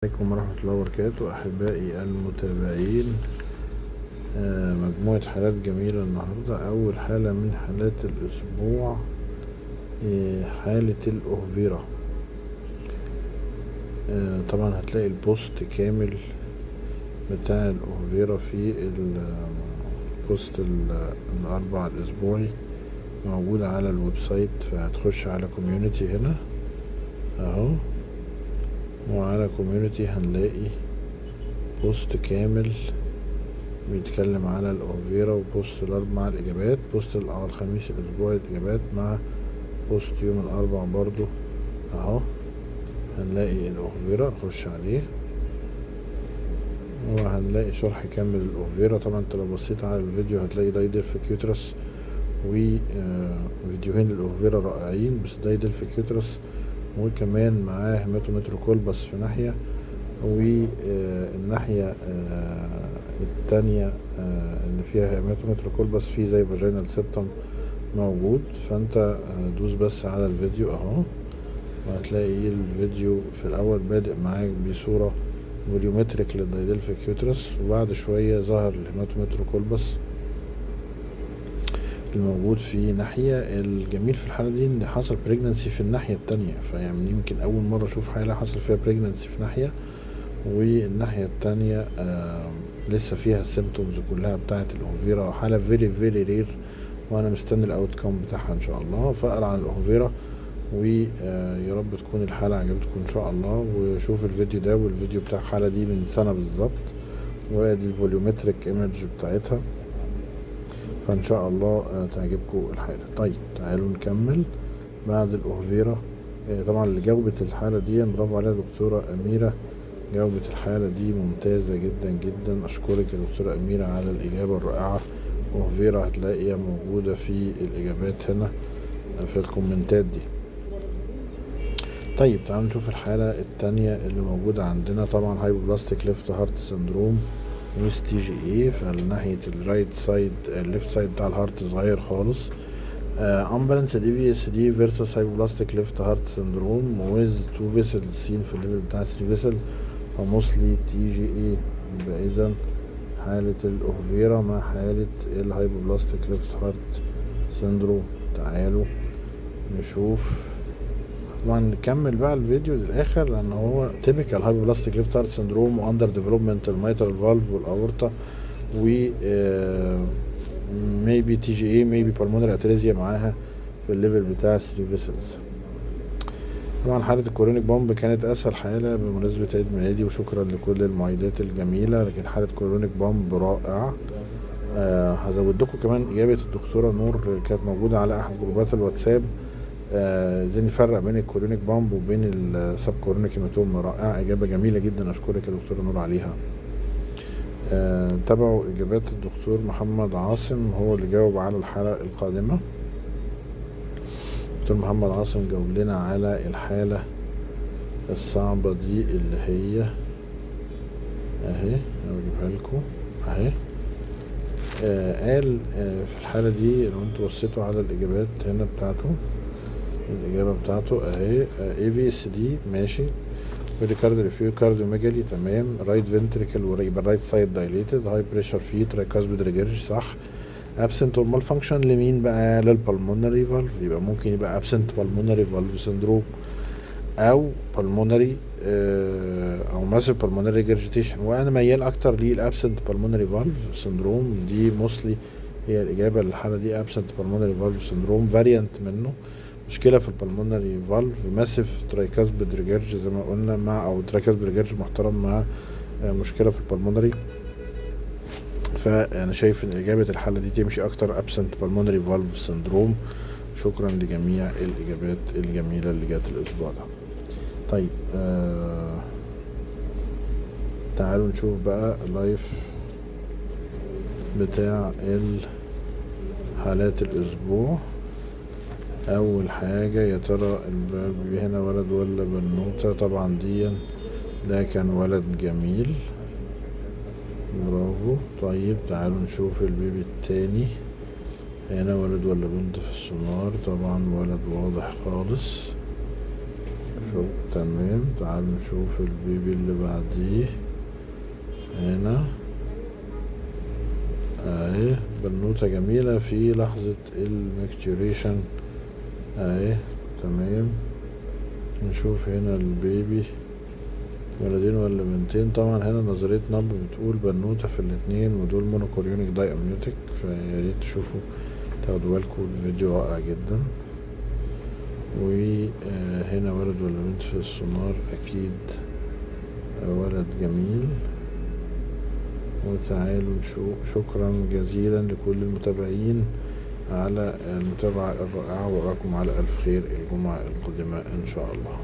عليكم ورحمة الله وبركاته أحبائي المتابعين. مجموعة حالات جميلة النهاردة. أول حالة من حالات الأسبوع حالة الأوفيرا. طبعا هتلاقي البوست كامل بتاع الأوفيرا في البوست الأربع الأسبوعي موجود على الويب سايت، فهتخش على كوميونيتي هنا اهو، وعلى كوميونيتي هنلاقي بوست كامل بيتكلم على الأوفيرا، وبوست مع الإجابات، بوست الخميس الأسبوعي الإجابات، مع بوست يوم الأربع برضو اهو هنلاقي الأوفيرا. نخش عليه وهنلاقي شرح كامل الأوفيرا. طبعا انت لو بصيت على الفيديو هتلاقي دايدلفيكيوترس وفيديوهين للأوفيرا رائعين، بس دايدلفيكيوترس وكمان معاه هيماتومتروكولبس في ناحية، والناحية التانية اللي فيها هيماتومتروكولبس فيه زي فاجينال سيبتم موجود. فانت دوس بس على الفيديو اهو، وهتلاقي الفيديو في الاول بادئ معاك بصورة فوليومتريك للدايدلفيكيوترس، وبعد شوية ظهر الهيماتومتروكولبس الموجود في ناحية. الجميل في الحالة دي ان حصل بريجنانسي في الناحية التانية، فيعني يمكن اول مرة اشوف حالة حصل فيها بريجنانسي في ناحية، والناحية التانية لسه فيها السيمتومز كلها بتاعت الأوفيرا. حالة فيري فيري رير، وانا مستني الاوتكم بتاعها ان شاء الله. فاقرا عن الأوفيرا، ويا رب تكون الحالة عجبتكم ان شاء الله. وشوف الفيديو ده والفيديو بتاع الحالة دي من سنة بالظبط، وادي الفوليومتريك ايمج بتاعتها، فان شاء الله تعجبكم الحالة. طيب تعالوا نكمل بعد الأوفيرا. طبعا اللي جاوبت الحالة دي برافو عليها دكتورة أميرة، جاوبت الحالة دي ممتازة جدا جدا. أشكرك يا دكتورة أميرة على الإجابة الرائعة. أوفيرا هتلاقيها موجودة في الإجابات هنا في الكومنتات دي. طيب تعالوا نشوف الحالة التانية اللي موجودة عندنا. طبعا هايبوبلاستيك ليفت هارت سندروم ويز تي جي اي، فالناحية الرايت سايد الليفت سايد بتاع الهارت صغير خالص. امبالانس دي في اس دي فيرسس هايبوبلاستيك ليفت هارت سندروم ويز 2 فيسلز سين في الليفل بتاع 3 فيسلز، فموستلي تي جي اي. يبقى اذا حالة الأوفيرا مع حالة الهايبوبلاستيك ليفت هارت سندروم. تعالوا نشوف. طبعا نكمل بقى الفيديو للآخر لأن هو تيبيكال هايبوبلاستيك ليفت هارت سندروم وأندر ديفلوبمنت الميترال فالف والأورطة، و ميبي تي جي اي، ميبي بالمونري اتريزيا معاها في الليفل بتاع 3 فيسلز. طبعا حالة الكورونيك بومب كانت اسهل حالة بمناسبة عيد ميلادي، وشكرا لكل المعايدات الجميلة، لكن حالة كورونيك بومب رائعة. هزود لكم كمان اجابة الدكتورة نور كانت موجودة على احد جروبات الواتساب. ازاي نفرق بين الكورونيك بومب وبين السب كورونيك هيماتوما. رائعة، اجابة جميلة جدا، اشكرك يا دكتورة نور عليها. تابعوا اجابات الدكتور محمد عاصم، هو اللي جاوب على الحالة القادمة. دكتور محمد عاصم جاوب لنا على الحالة الصعبة دي اللي هي اهي، اجيبها لكم اهي. قال في الحالة دي لو انتوا بصيتوا على الاجابات هنا بتاعته، الاجابة بتاعته اهي. اي في اس دي ماشي، بريكارد ريفيو كارديوميجالي تمام، رايت فنتريكل يبقى رايت سايد دايليتد، هاي بريشر في ترايكاسبيد ريجيرج صح. ابسنت اور مالفانكشن لمين بقى؟ للبلمونري فالف، يبقى ممكن يبقى ابسنت بالمونري فالف سندروم، او بالمونري او ماسيف بالمونري ريجرجيتيشن. وانا ميال اكتر للابسنت بالمونري فالف سندروم دي، موستلي هي الاجابه للحاله دي. ابسنت بالمونري فالف سندروم فاريانت منه، مشكله في البلمونري فالف، ماسيف ترايكاسبيد ريجرج زي ما قلنا، مع او ترايكاسبيد ريجرج محترم مع مشكله في البلمونري. فانا شايف ان اجابه الحاله دي تمشي اكتر ابسنت بالمونري فالف سندروم. شكرا لجميع الاجابات الجميله اللي جات الاسبوع ده. طيب تعالوا نشوف بقى اللايف بتاع حالات الاسبوع. اول حاجه، يا ترى البيبي هنا ولد ولا بنوته؟ طبعا دي ده كان ولد جميل، برافو. طيب تعالوا نشوف البيبي التاني، هنا ولد ولا بنت في السونار؟ طبعا ولد واضح خالص. تمام. تعالوا نشوف البيبي اللي بعديه هنا اهي، بنوتة جميلة في لحظة المكتوريشن اهي. تمام. نشوف هنا البيبي ولدين ولا بنتين. طبعا هنا نظرية نبض بتقول بنوتة في الاتنين، ودول مونوكوريونيك داي امنيوتيك، فياريت تشوفوا تاخدوا بالكم، الفيديو رائع جدا. وهنا ولد ولا بنت في السونار، اكيد ولد جميل. وتعالوا نشوف. شكرا جزيلا لكل المتابعين على المتابعة الرائعة، وأراكم على ألف خير الجمعة القادمة إن شاء الله.